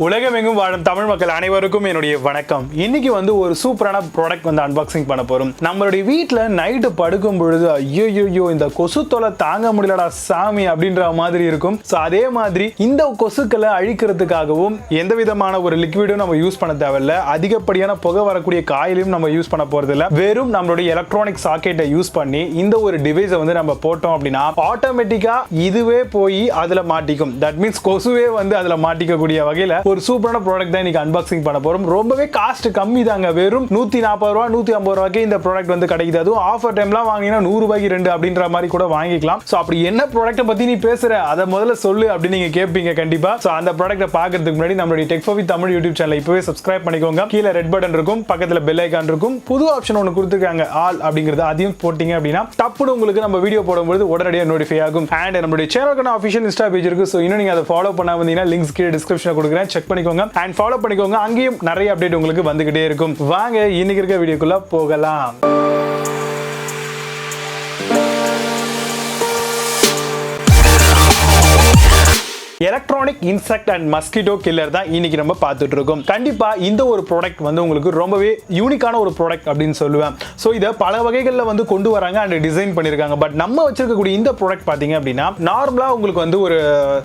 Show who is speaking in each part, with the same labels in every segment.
Speaker 1: உலகமெங்கும் வாழும் தமிழ் மக்கள் அனைவருக்கும் என்னுடைய வணக்கம். இன்னைக்கு வந்து ஒரு சூப்பரான ப்ராடக்ட் வந்து அன்பாக்சிங் பண்ண போறோம். நம்மளுடைய வீட்டில் நைட்டு படுக்கும் பொழுது ஐயோ இந்த கொசு தொலை தாங்க முடியலடா சாமி அப்படின்ற மாதிரி இருக்கும். ஸோ அதே மாதிரி இந்த கொசுக்களை அழிக்கிறதுக்காகவும் எந்த விதமான ஒரு லிக்விடும் நம்ம யூஸ் பண்ண தேவையில்ல. அதிகப்படியான புகை வரக்கூடிய காயிலையும் நம்ம யூஸ் பண்ண போறது இல்லை. வெறும் நம்மளுடைய எலக்ட்ரானிக் சாக்கெட்டை யூஸ் பண்ணி இந்த ஒரு டிவைஸை வந்து நம்ம போட்டோம் அப்படின்னா ஆட்டோமேட்டிக்கா இதுவே போய் அதுல மாட்டிக்கும். தட் மீன்ஸ் கொசுவே வந்து அதுல மாட்டிக்கக்கூடிய வகையில ஒரு சூப்பரான ப்ராடக்ட் தான் இன்னைக்கு அன்பாக்சிங் பண்ண போறோம். ரொம்பவே காஸ்ட் கம்மி தாங்க. வெறும் 140 ரூபா 150 ரூபாய்க்கு இந்த ப்ராடக்ட் வந்து கிடைக்குது. அதுவும் ஆஃபர் டைம்லாம் வாங்கினா 100 ரூபாய்க்கு 2 அப்படின்ற மாதிரி கூட வாங்கிக்கலாம். சோ அப்படி என்ன ப்ராடக்ட்டை பத்தி நீ பேசுற அதை முதல்ல சொல்லு அப்படின்னு நீங்க கேட்பீங்க கண்டிப்பா. சோ அந்த ப்ராடக்ட்டை பார்க்கிறதுக்கு முன்னாடி நம்மளுடைய tech for with Tamil YouTube சேனலை இப்பவே சப்ஸ்கிரைப் பண்ணிக்கோங்க. கீழே ரெட் பட்டன் இருக்கும், பக்கத்துல பெல் ஐகான் இருக்கும், புது ஆப்ஷன் ஒன்று கொடுத்துருக்காங்க ஆல் அப்படிங்கிறது, அதையும் போட்டீங்க அப்படின்னா டப்புனு உங்களுக்கு நம்ம வீடியோ போடும்போது உடனடியாக நோட்டிஃபை ஆகும். அண்ட் நம்மளுடைய சேனலுக்கான ஆஃபிஷியல் இன்ஸ்டா பேஜ் இருக்கு. ஸோ இன்னும் நீங்க அதை ஃபாலோ பண்ண வந்தீங்கன்னா லிங்க்ஸ் கீழே டிஸ்கிரிப்ஷனில் கொடுக்குறேன், செக் பண்ணிக்கோங்க அண்ட் ஃபாலோ பண்ணிக்கோங்க. அங்கேயும் நிறைய அப்டேட் உங்களுக்கு வந்துகிட்டே இருக்கும். வாங்க இன்னைக்கு இருக்க வீடியோக்குள்ள போகலாம். Electronic insect and mosquito killer தான் இன்னைக்கு நம்ம பார்த்துட்டு இருக்கோம். கண்டிப்பா இந்த ஒரு ப்ராடக்ட் வந்து உங்களுக்கு ரொம்பவே யூனிக்கான ஒரு ப்ராடக்ட் அப்படின்னு சொல்லுவேன். ஸோ இதை பல வகைகளில் வந்து கொண்டு வராங்க அண்ட் டிசைன் பண்ணியிருக்காங்க. பட் நம்ம வச்சிருக்கக்கூடிய இந்த ப்ராடக்ட் பார்த்தீங்க அப்படின்னா நார்மலா உங்களுக்கு வந்து ஒரு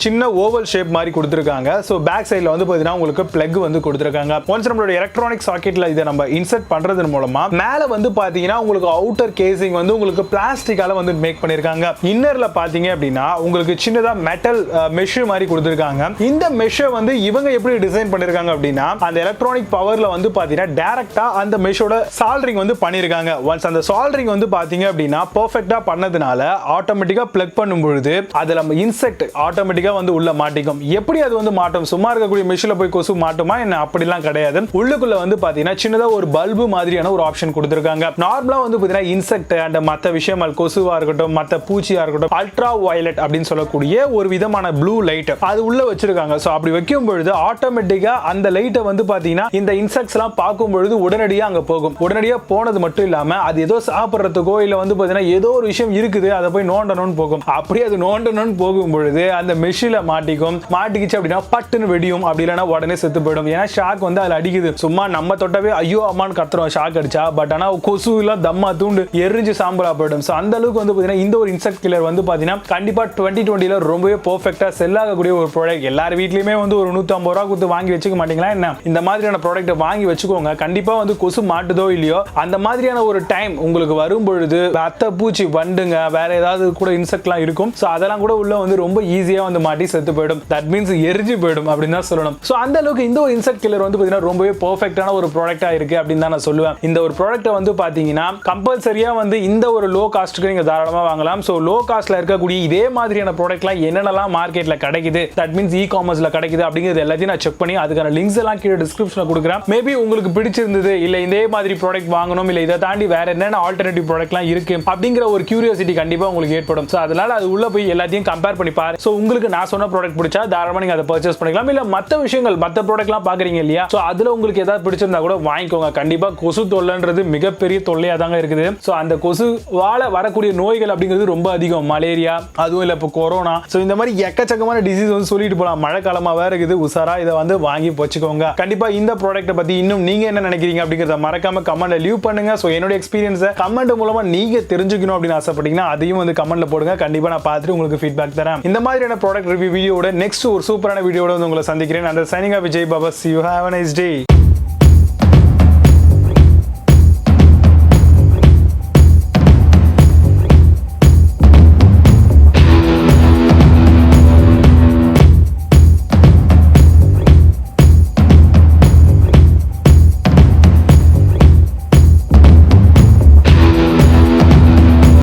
Speaker 1: சின்ன ஓவல் ஷேப் மாதிரி கொடுத்துருக்காங்க. ஸோ பேக் சைடில் வந்து பார்த்தீங்கன்னா உங்களுக்கு பிளக் வந்து கொடுத்துருக்காங்க. ஒன்ஸ் நம்மளோட எலக்ட்ரானிக் சாக்கெட்ல இதை நம்ம இன்செர்ட் பண்றது மூலமா மேலே வந்து பார்த்தீங்கன்னா உங்களுக்கு அவுட்டர் கேசிங் வந்து உங்களுக்கு பிளாஸ்டிக்கால வந்து மேக் பண்ணியிருக்காங்க. இன்னர்ல பார்த்தீங்க அப்படின்னா உங்களுக்கு சின்னதா மெட்டல் மெஷ் மாதிரி கொடுத்திருக்காங்க. இந்த மெஷ் வந்து இவங்க எப்படி டிசைன் பண்ணிருக்காங்க அப்படின்னா அந்த எலக்ட்ரானிக் பவர்ல வந்து பாத்தீங்கன்னா டைரக்டா அந்த மெஷோட சால்டரிங் வந்து பண்ணிருக்காங்க. ஒன்ஸ் அந்த சால்டரிங் வந்து பாத்தீங்க அப்படின்னா பெர்ஃபெக்ட்டா பண்ணதுனால ஆட்டோமேட்டிக்கா பிளக் பண்ணும் பொழுது அதுல நம்ம இன்செக்ட் ஆட்டோமேட்டிக்கா வந்து உள்ள மாட்டிக்கும். எப்படி அது வந்து மாட்டும்? சும்மா இருக்கக்கூடிய மெஷின்ல போய் கொசு மாட்டுமா என்ன? அப்படிலாம் கிடையாது. உள்ளுக்குள்ள வந்து பாத்தீங்கன்னா சின்னதா ஒரு பல்பு மாதிரியான ஒரு ஆப்ஷன் கொடுத்திருக்காங்க. நார்மலா வந்து பாத்தீங்கன்னா இன்செக்ட் அண்ட் மத்த விஷயங்கள் கொசுவா இருக்கட்டும் மத்த பூச்சியா இருக்கட்டும் அல்ட்ரா வயலட் அப்படின்னு சொல்லக்கூடிய ஒரு விதமான ப்ளூ லைட் அது உள்ள வச்சிருக்காங்க. சோ அப்படி வைக்கும் பொழுது ஆட்டோமேட்டிக்கா அந்த லைட்டை வந்து பாத்தீங்கன்னா இந்த இன்செக்ட்ஸ் எல்லாம் பார்க்கும் பொழுது உடனடியா அங்க போகும். உடனடியா போனது மட்டும் இல்லாம அது ஏதோ சாப்பிடுறதுக்கோ இல்ல வந்து பாத்தீங்கன்னா ஏதோ ஒரு விஷயம் இருக்குது அதை போய் நோண்டணும்னு போகும். அப்படியே அது நோண்டணும்னு போகும் பொழுது அந்த மெஷின்ல மாட்டிக்கும். மாட்டிக்கிச்சு அப்படின்னா பட்டுன்னு வெடியும், அப்படி இல்லைன்னா உடனே செத்து போயிடும். ஏன்னா ஷாக் வந்து அதுல அடிக்குது. சும்மா நம்ம தொட்டவே ஐயோ அம்மான்னு கத்துறோம் ஷாக் அடிச்சா. பட் ஆனா கொசு எல்லாம் தம்மா தூண்டு எரிஞ்சு சாம்பலா போயிடும். சோ அந்த அளவுக்கு வந்து பாத்தீங்கன்னா இந்த ஒரு இன்செக்ட் கில்லர் வந்து பாத்தீங்கன்னா கண்டிப்பா 2020ல ரொம்பவே பெர்ஃபெக்ட்டா செல் ஆகக்கூடிய ஒரு ப்ராடக்ட். எல்லார் வீட்லயுமே வந்து ஒரு 150 ரூபா கொடுத்து வாங்கி வச்சுக்க மாட்டீங்களா என்ன? இந்த மாதிரியான ப்ராடக்ட்டை வாங்கி வச்சுக்கோங்க. கண்டிப்பா வந்து கொசு மாட்டுதோ இல்லையோ அந்த மாதிரியான ஒரு டைம் உங்களுக்கு வரும் பொழுது அத்தை பூச்சி வண்டுங்க வேற ஏதாவது கூட இன்செக்ட்லாம் இருக்கும். ஸோ அதெல்லாம் கூட உள்ள வந்து ரொம்ப ஈஸியா வந்து மாட்டி செத்து போயிடும். தட் மீன்ஸ் எரிஞ்சு போயிடும் அப்படின்னு தான் சொல்லணும். ஸோ அந்த அளவுக்கு இந்த ஒரு இன்செக்ட் கில்லர் வந்து பார்த்தீங்கன்னா ரொம்பவே பெர்ஃபெக்ட்டான ஒரு ப்ராடக்டா இருக்கு அப்படின்னு தான் நான் சொல்லுவேன். இந்த ஒரு ப்ராடக்ட்டை வந்து பார்த்தீங்கன்னா கம்பல்சரியா வந்து இந்த ஒரு லோ காஸ்ட்டுக்கு நீங்க தாராளமாக வாங்கலாம். ஸோ லோ காஸ்ட்ல இருக்கக்கூடிய இதே மாதிரியான ப்ராடக்ட்லாம் என்னென்னலாம் மார்க்கெட்ல கிடைக்குது, தட் மீன்ஸ் இ-காமர்ஸ்ல கிடைக்குது அப்படிங்கிறது எல்லாத்தையும் நான் செக் பண்ணி அதுக்கான லிங்க்ஸ் எல்லாம் கீழே டிஸ்கிரிப்ஷன்ல கொடுக்குறேன். மேபி உங்களுக்கு பிடிச்சிருந்தது இல்ல இதே மாதிரி ப்ராடக்ட் வாங்கணும் இல்ல இதை தாண்டி வேற என்னென்ன ஆல்டர்னேட்டிவ் ப்ராடக்ட்லாம் இருக்கு அப்படிங்கிற ஒரு கியூரியாசிட்டி கண்டிப்பா உங்களுக்கு ஏற்படும். ஸோ அதனால அது உள்ள போய் எல்லாத்தையும் கம்பேர் பண்ணி பாரு. ஸோ உங்களுக்கு நான் சொன்ன ப்ராடக்ட் பிடிச்சா தாராளமாக நீங்க அதை பர்ச்சேஸ் பண்ணிக்கலாம். இல்ல மற்ற விஷயங்கள் மற்ற ப்ராடக்ட்லாம் பாக்குறீங்க இல்லையா? ஸோ அதுல உங்களுக்கு ஏதாவது பிடிச்சிருந்தா கூட வாங்கிக்கோங்க. கண்டிப்பா கொசு தொல்லைன்றது மிகப்பெரிய தொல்லையா தாங்க இருக்குது. ஸோ அந்த கொசுவால வரக்கூடிய நோய்கள் அப்படிங்கிறது ரொம்ப அதிகம். மலேரியா, அதுவும் இல்ல இப்போ கொரோனா, ஸோ இந்த மாதிரி எக்கச்சக்கமான டிசீஸ் வந்து சொல்லிட்டு போலாம். மழை காலமா வேற இருக்குது. உசாரா இதை வந்து வாங்கி வச்சுக்கோங்க. கண்டிப்பா இந்த ப்ராடக்ட்டை பத்தி இன்னும் நீங்க என்ன நினைக்கிறீங்க அப்படிங்கறத மறக்காம கமெண்ட்ல லீவ் பண்ணுங்க. சோ என்னோட எக்ஸ்பீரியன்ஸை கமெண்ட் மூலமா நீங்க தெரிஞ்சுக்கணும் அப்படின்னு ஆசைப்பட்டீங்கன்னா அதையும் வந்து கமெண்ட்ல போடுங்க. கண்டிப்பா நான் பார்த்துட்டு உங்களுக்கு ஃபீட்பேக் தரேன். இந்த மாதிரியான ப்ராடக்ட் ரிவ்யூ வீடியோட நெக்ஸ்ட் ஒரு சூப்பரான வீடியோட வந்து உங்களை சந்திக்கிறேன். அந்த signing off Vijay Baba. See you, have a nice day.